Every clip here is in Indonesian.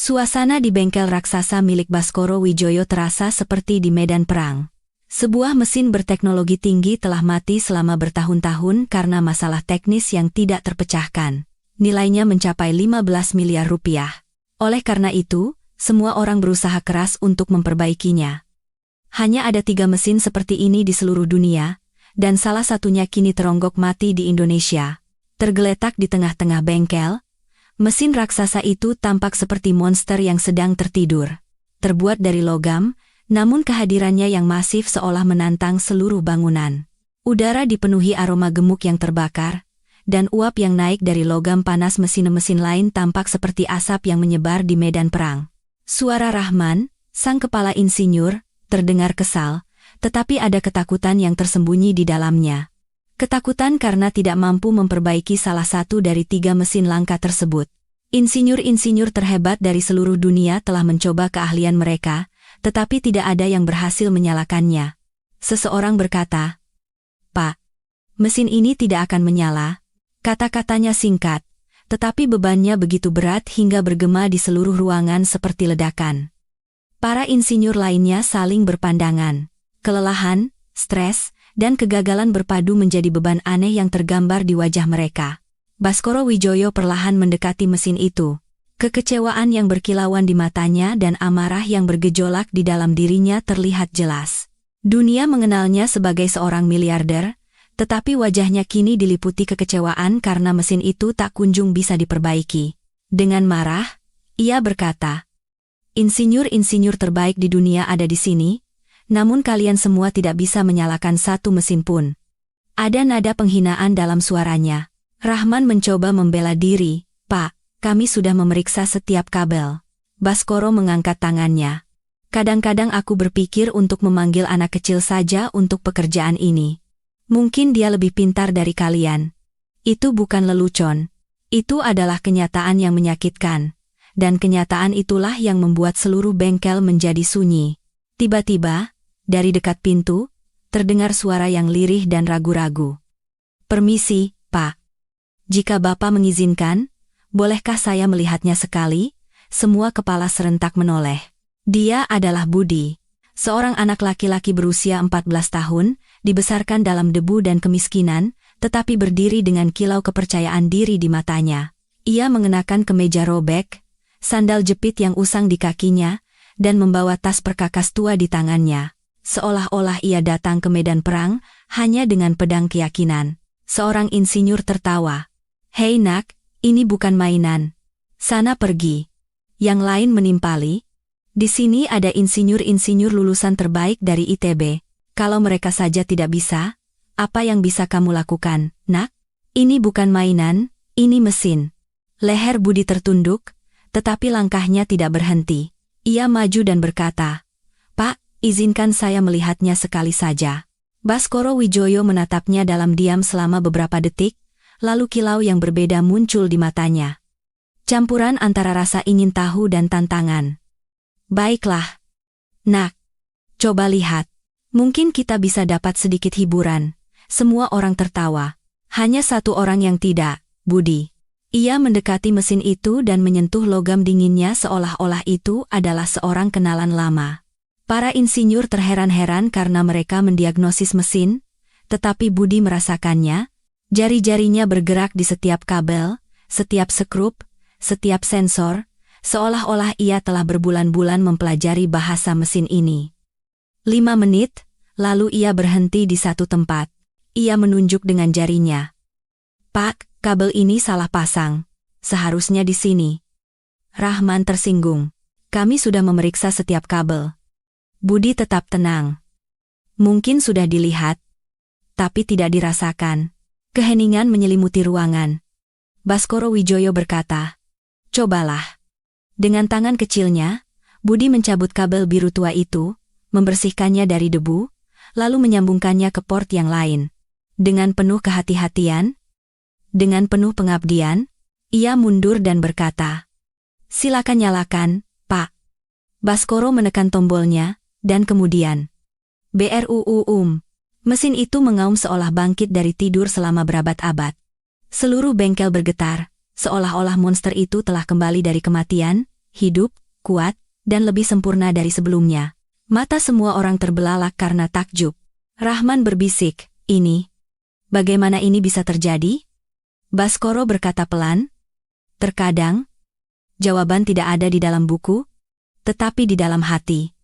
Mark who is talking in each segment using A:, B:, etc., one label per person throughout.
A: Suasana di bengkel raksasa milik Baskoro Wijaya terasa seperti di medan perang. Sebuah mesin berteknologi tinggi telah mati selama bertahun-tahun karena masalah teknis yang tidak terpecahkan. Nilainya mencapai 15 miliar rupiah. Oleh karena itu, semua orang berusaha keras untuk memperbaikinya. Hanya ada 3 mesin seperti ini di seluruh dunia, dan salah satunya kini teronggok mati di Indonesia. Tergeletak di tengah-tengah bengkel, mesin raksasa itu tampak seperti monster yang sedang tertidur. Terbuat dari logam, namun kehadirannya yang masif seolah menantang seluruh bangunan. Udara dipenuhi aroma gemuk yang terbakar, dan uap yang naik dari logam panas mesin-mesin lain tampak seperti asap yang menyebar di medan perang. Suara Rahman, sang kepala insinyur, terdengar kesal, tetapi ada ketakutan yang tersembunyi di dalamnya. Ketakutan karena tidak mampu memperbaiki salah satu dari 3 mesin langka tersebut. Insinyur-insinyur terhebat dari seluruh dunia telah mencoba keahlian mereka, tetapi tidak ada yang berhasil menyalakannya. Seseorang berkata, "Pak, mesin ini tidak akan menyala." Kata-katanya singkat, tetapi bebannya begitu berat hingga bergema di seluruh ruangan seperti ledakan. Para insinyur lainnya saling berpandangan. Kelelahan, stres, dan kegagalan berpadu menjadi beban aneh yang tergambar di wajah mereka. Baskoro Wijaya perlahan mendekati mesin itu. Kekecewaan yang berkilauan di matanya dan amarah yang bergejolak di dalam dirinya terlihat jelas. Dunia mengenalnya sebagai seorang miliarder, tetapi wajahnya kini diliputi kekecewaan karena mesin itu tak kunjung bisa diperbaiki. Dengan marah, ia berkata, "Insinyur-insinyur terbaik di dunia ada di sini, namun kalian semua tidak bisa menyalakan satu mesin pun." Ada nada penghinaan dalam suaranya. Rahman mencoba membela diri, "Pak, kami sudah memeriksa setiap kabel." Baskoro mengangkat tangannya. "Kadang-kadang aku berpikir untuk memanggil anak kecil saja untuk pekerjaan ini. Mungkin dia lebih pintar dari kalian." Itu bukan lelucon. Itu adalah kenyataan yang menyakitkan. Dan kenyataan itulah yang membuat seluruh bengkel menjadi sunyi. Tiba-tiba, dari dekat pintu, terdengar suara yang lirih dan ragu-ragu. "Permisi, Pak. Jika Bapak mengizinkan, bolehkah saya melihatnya sekali?" Semua kepala serentak menoleh. Dia adalah Budi. Seorang anak laki-laki berusia 14 tahun, dibesarkan dalam debu dan kemiskinan, tetapi berdiri dengan kilau kepercayaan diri di matanya. Ia mengenakan kemeja robek, sandal jepit yang usang di kakinya, dan membawa tas perkakas tua di tangannya. Seolah-olah ia datang ke medan perang, hanya dengan pedang keyakinan. Seorang insinyur tertawa. "Hei nak, ini bukan mainan. Sana pergi." Yang lain menimpali, "Di sini ada insinyur-insinyur lulusan terbaik dari ITB. Kalau mereka saja tidak bisa, apa yang bisa kamu lakukan, nak? Ini bukan mainan, ini mesin." Leher Budi tertunduk, tetapi langkahnya tidak berhenti. Ia maju dan berkata, "Pak, izinkan saya melihatnya sekali saja." Baskoro Wijaya menatapnya dalam diam selama beberapa detik, lalu kilau yang berbeda muncul di matanya. Campuran antara rasa ingin tahu dan tantangan. "Baiklah, nak. Coba lihat. Mungkin kita bisa dapat sedikit hiburan." Semua orang tertawa. Hanya satu orang yang tidak, Budi. Ia mendekati mesin itu dan menyentuh logam dinginnya seolah-olah itu adalah seorang kenalan lama. Para insinyur terheran-heran karena mereka mendiagnosis mesin, tetapi Budi merasakannya. Jari-jarinya bergerak di setiap kabel, setiap skrup, setiap sensor, seolah-olah ia telah berbulan-bulan mempelajari bahasa mesin ini. 5 menit, lalu ia berhenti di satu tempat. Ia menunjuk dengan jarinya. "Pak, kabel ini salah pasang. Seharusnya di sini." Rahman tersinggung. "Kami sudah memeriksa setiap kabel." Budi tetap tenang. "Mungkin sudah dilihat, tapi tidak dirasakan." Keheningan menyelimuti ruangan. Baskoro Wijaya berkata, "Cobalah." Dengan tangan kecilnya, Budi mencabut kabel biru tua itu, membersihkannya dari debu, lalu menyambungkannya ke port yang lain. Dengan penuh kehati-hatian, dengan penuh pengabdian, ia mundur dan berkata, "Silakan nyalakan, Pak." Baskoro menekan tombolnya, dan kemudian, BRUUM. Mesin itu mengaum seolah bangkit dari tidur selama berabad-abad. Seluruh bengkel bergetar, seolah-olah monster itu telah kembali dari kematian, hidup, kuat, dan lebih sempurna dari sebelumnya. Mata semua orang terbelalak karena takjub. Rahman berbisik, "Ini? Bagaimana ini bisa terjadi?" Baskoro berkata pelan, "Terkadang, jawaban tidak ada di dalam buku, tetapi di dalam hati."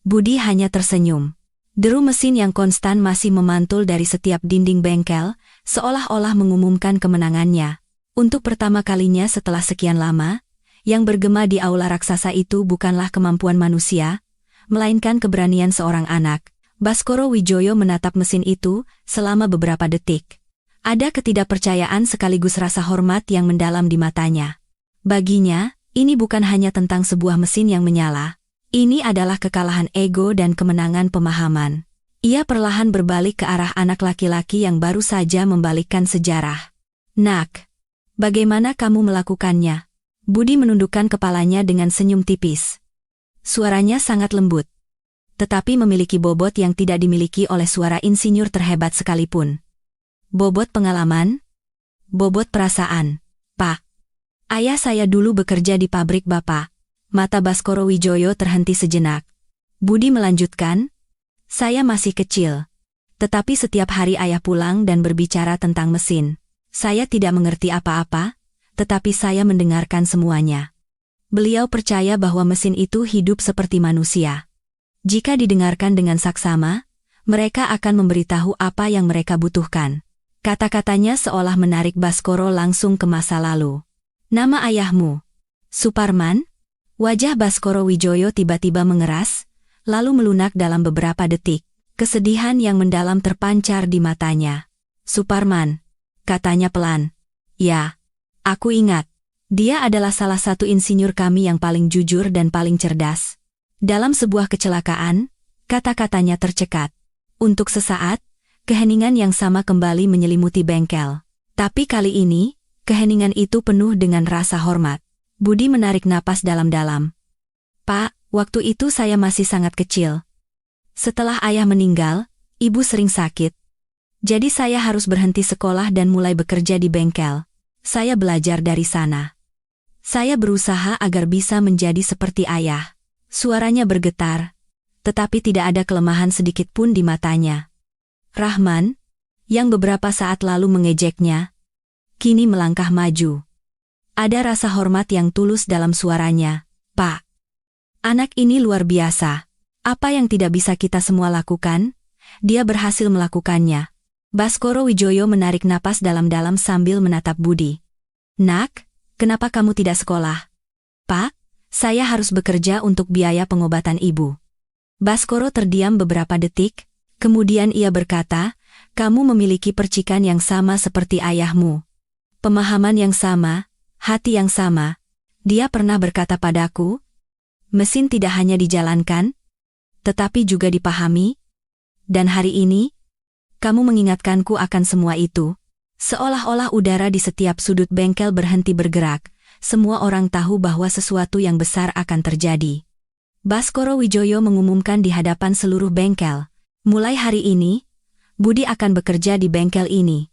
A: Budi hanya tersenyum. Deru mesin yang konstan masih memantul dari setiap dinding bengkel, seolah-olah mengumumkan kemenangannya. Untuk pertama kalinya setelah sekian lama, yang bergema di aula raksasa itu bukanlah kemampuan manusia, melainkan keberanian seorang anak. Baskoro Wijoyo menatap mesin itu selama beberapa detik. Ada ketidakpercayaan sekaligus rasa hormat yang mendalam di matanya. Baginya, ini bukan hanya tentang sebuah mesin yang menyala. Ini adalah kekalahan ego dan kemenangan pemahaman. Ia perlahan berbalik ke arah anak laki-laki yang baru saja membalikkan sejarah. "Nak, bagaimana kamu melakukannya?" Budi menundukkan kepalanya dengan senyum tipis. Suaranya sangat lembut, tetapi memiliki bobot yang tidak dimiliki oleh suara insinyur terhebat sekalipun. Bobot pengalaman, bobot perasaan. "Pak, ayah saya dulu bekerja di pabrik Bapak." Mata Baskoro Wijoyo terhenti sejenak. Budi melanjutkan, "Saya masih kecil. Tetapi setiap hari ayah pulang dan berbicara tentang mesin. Saya tidak mengerti apa-apa, tetapi saya mendengarkan semuanya. Beliau percaya bahwa mesin itu hidup seperti manusia. Jika didengarkan dengan saksama, mereka akan memberitahu apa yang mereka butuhkan." Kata-katanya seolah menarik Baskoro langsung ke masa lalu. "Nama ayahmu? Suparman?" Wajah Baskoro Wijoyo tiba-tiba mengeras, lalu melunak dalam beberapa detik. Kesedihan yang mendalam terpancar di matanya. "Suparman," katanya pelan. "Ya, aku ingat. Dia adalah salah satu insinyur kami yang paling jujur dan paling cerdas." Dalam sebuah kecelakaan, kata-katanya tercekat. Untuk sesaat, keheningan yang sama kembali menyelimuti bengkel. Tapi kali ini, keheningan itu penuh dengan rasa hormat. Budi menarik napas dalam-dalam. "Pak, waktu itu saya masih sangat kecil. Setelah ayah meninggal, ibu sering sakit. Jadi saya harus berhenti sekolah dan mulai bekerja di bengkel. Saya belajar dari sana. Saya berusaha agar bisa menjadi seperti ayah." Suaranya bergetar, tetapi tidak ada kelemahan sedikit pun di matanya. Rahman, yang beberapa saat lalu mengejeknya, kini melangkah maju. Ada rasa hormat yang tulus dalam suaranya. "Pak, anak ini luar biasa. Apa yang tidak bisa kita semua lakukan, dia berhasil melakukannya." Baskoro Wijoyo menarik napas dalam-dalam sambil menatap Budi. "Nak, kenapa kamu tidak sekolah?" "Pak, saya harus bekerja untuk biaya pengobatan ibu." Baskoro terdiam beberapa detik, kemudian ia berkata, "Kamu memiliki percikan yang sama seperti ayahmu. Pemahaman yang sama, hati yang sama." Dia pernah berkata padaku, "Mesin tidak hanya dijalankan, tetapi juga dipahami." Dan hari ini, kamu mengingatkanku akan semua itu. Seolah-olah udara di setiap sudut bengkel berhenti bergerak. Semua orang tahu bahwa sesuatu yang besar akan terjadi. Baskoro Wijoyo mengumumkan di hadapan seluruh bengkel, "Mulai hari ini, Budi akan bekerja di bengkel ini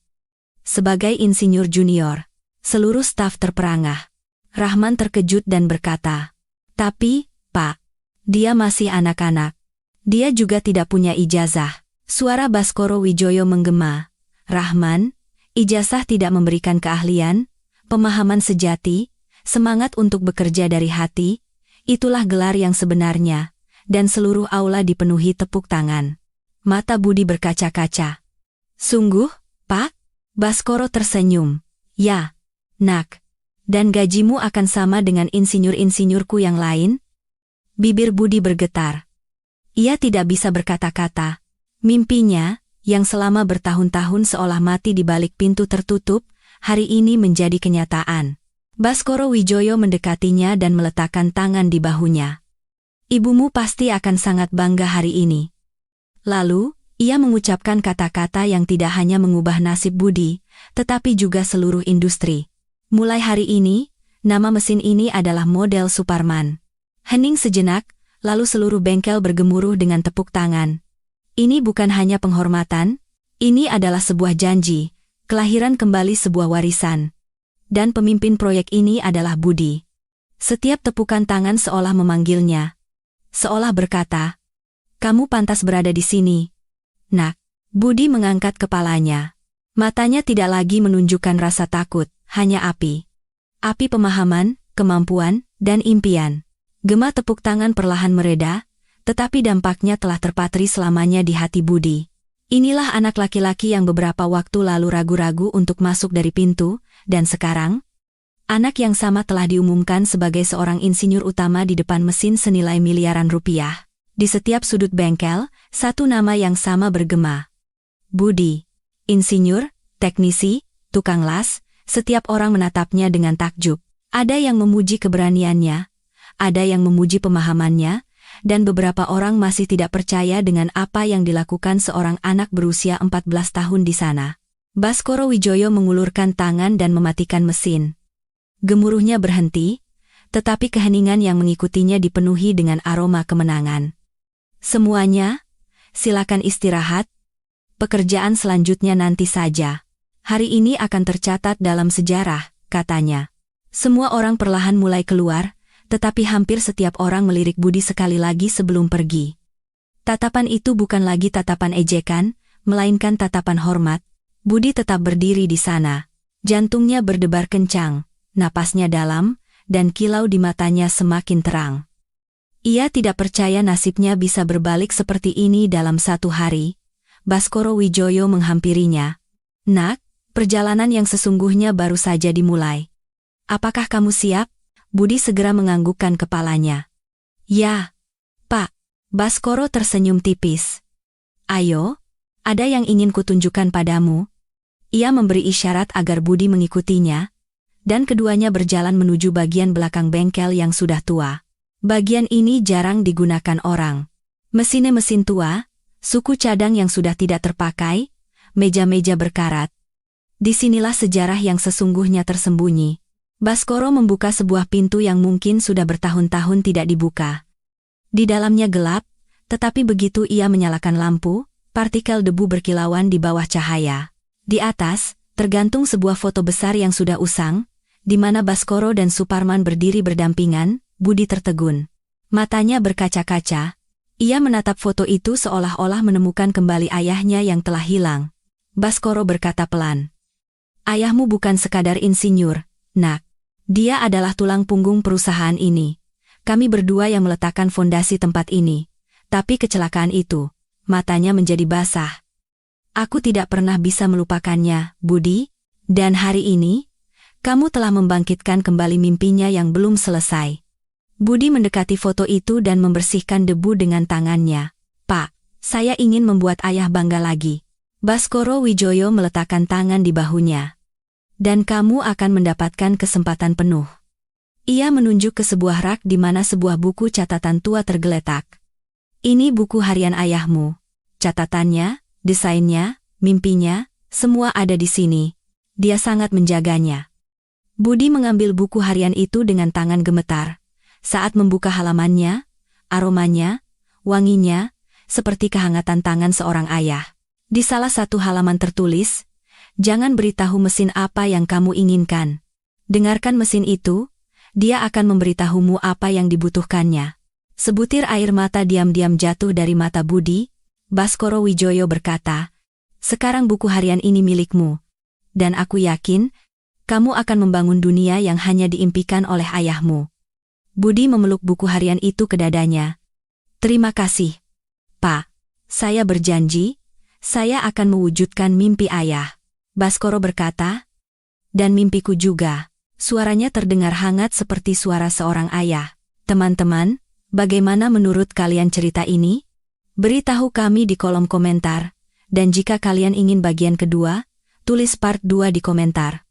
A: sebagai insinyur junior." Seluruh staf terperangah. Rahman terkejut dan berkata, "Tapi, Pak, dia masih anak-anak. Dia juga tidak punya ijazah." Suara Baskoro Wijoyo menggema. "Rahman, ijazah tidak memberikan keahlian, pemahaman sejati, semangat untuk bekerja dari hati. Itulah gelar yang sebenarnya." Dan seluruh aula dipenuhi tepuk tangan. Mata Budi berkaca-kaca. "Sungguh, Pak?" Baskoro tersenyum. "Ya, Nak. Dan gajimu akan sama dengan insinyur-insinyurku yang lain?" Bibir Budi bergetar. Ia tidak bisa berkata-kata. Mimpinya, yang selama bertahun-tahun seolah mati di balik pintu tertutup, hari ini menjadi kenyataan. Baskoro Wijoyo mendekatinya dan meletakkan tangan di bahunya. "Ibumu pasti akan sangat bangga hari ini." Lalu, ia mengucapkan kata-kata yang tidak hanya mengubah nasib Budi, tetapi juga seluruh industri. "Mulai hari ini, nama mesin ini adalah model Suparman." Hening sejenak, lalu seluruh bengkel bergemuruh dengan tepuk tangan. Ini bukan hanya penghormatan, ini adalah sebuah janji, kelahiran kembali sebuah warisan. Dan pemimpin proyek ini adalah Budi. Setiap tepukan tangan seolah memanggilnya. Seolah berkata, "Kamu pantas berada di sini, Nak." Budi mengangkat kepalanya. Matanya tidak lagi menunjukkan rasa takut, hanya api. Api pemahaman, kemampuan, dan impian. Gema tepuk tangan perlahan mereda, tetapi dampaknya telah terpatri selamanya di hati Budi. Inilah anak laki-laki yang beberapa waktu lalu ragu-ragu untuk masuk dari pintu, dan sekarang, anak yang sama telah diumumkan sebagai seorang insinyur utama di depan mesin senilai miliaran rupiah. Di setiap sudut bengkel, satu nama yang sama bergema. Budi. Insinyur, teknisi, tukang las, setiap orang menatapnya dengan takjub. Ada yang memuji keberaniannya, ada yang memuji pemahamannya, dan beberapa orang masih tidak percaya dengan apa yang dilakukan seorang anak berusia 14 tahun di sana. Baskoro Wijoyo mengulurkan tangan dan mematikan mesin. Gemuruhnya berhenti, tetapi keheningan yang mengikutinya dipenuhi dengan aroma kemenangan. "Semuanya, silakan istirahat. Pekerjaan selanjutnya nanti saja. Hari ini akan tercatat dalam sejarah," katanya. Semua orang perlahan mulai keluar, tetapi hampir setiap orang melirik Budi sekali lagi sebelum pergi. Tatapan itu bukan lagi tatapan ejekan, melainkan tatapan hormat. Budi tetap berdiri di sana. Jantungnya berdebar kencang, napasnya dalam, dan kilau di matanya semakin terang. Ia tidak percaya nasibnya bisa berbalik seperti ini dalam satu hari. Baskoro Wijoyo menghampirinya. "Nak, perjalanan yang sesungguhnya baru saja dimulai. Apakah kamu siap?" Budi segera menganggukkan kepalanya. "Ya, Pak." Baskoro tersenyum tipis. "Ayo, ada yang ingin kutunjukkan padamu." Ia memberi isyarat agar Budi mengikutinya, dan keduanya berjalan menuju bagian belakang bengkel yang sudah tua. Bagian ini jarang digunakan orang. Mesinnya mesin tua, suku cadang yang sudah tidak terpakai, meja-meja berkarat. Disinilah sejarah yang sesungguhnya tersembunyi. Baskoro membuka sebuah pintu yang mungkin sudah bertahun-tahun tidak dibuka. Di dalamnya gelap, tetapi begitu ia menyalakan lampu, partikel debu berkilauan di bawah cahaya. Di atas, tergantung sebuah foto besar yang sudah usang, di mana Baskoro dan Suparman berdiri berdampingan. Budi tertegun. Matanya berkaca-kaca. Ia menatap foto itu seolah-olah menemukan kembali ayahnya yang telah hilang. Baskoro berkata pelan. "Ayahmu bukan sekadar insinyur, Nak. Dia adalah tulang punggung perusahaan ini. Kami berdua yang meletakkan fondasi tempat ini. Tapi kecelakaan itu," matanya menjadi basah. "Aku tidak pernah bisa melupakannya, Budi. Dan hari ini, kamu telah membangkitkan kembali mimpinya yang belum selesai." Budi mendekati foto itu dan membersihkan debu dengan tangannya. "Pak, saya ingin membuat ayah bangga lagi." Baskoro Wijoyo meletakkan tangan di bahunya. "Dan kamu akan mendapatkan kesempatan penuh." Ia menunjuk ke sebuah rak di mana sebuah buku catatan tua tergeletak. "Ini buku harian ayahmu. Catatannya, desainnya, mimpinya, semua ada di sini. Dia sangat menjaganya." Budi mengambil buku harian itu dengan tangan gemetar. Saat membuka halamannya, aromanya, wanginya, seperti kehangatan tangan seorang ayah. Di salah satu halaman tertulis, "Jangan beritahu mesin apa yang kamu inginkan. Dengarkan mesin itu, dia akan memberitahumu apa yang dibutuhkannya." Sebutir air mata diam-diam jatuh dari mata Budi. Baskoro Wijoyo berkata, "Sekarang buku harian ini milikmu. Dan aku yakin, kamu akan membangun dunia yang hanya diimpikan oleh ayahmu." Budi memeluk buku harian itu ke dadanya. "Terima kasih, Pak. Saya berjanji, saya akan mewujudkan mimpi ayah." Baskoro berkata, "Dan mimpiku juga." Suaranya terdengar hangat seperti suara seorang ayah. Teman-teman, bagaimana menurut kalian cerita ini? Beritahu kami di kolom komentar. Dan jika kalian ingin bagian kedua, tulis part 2 di komentar.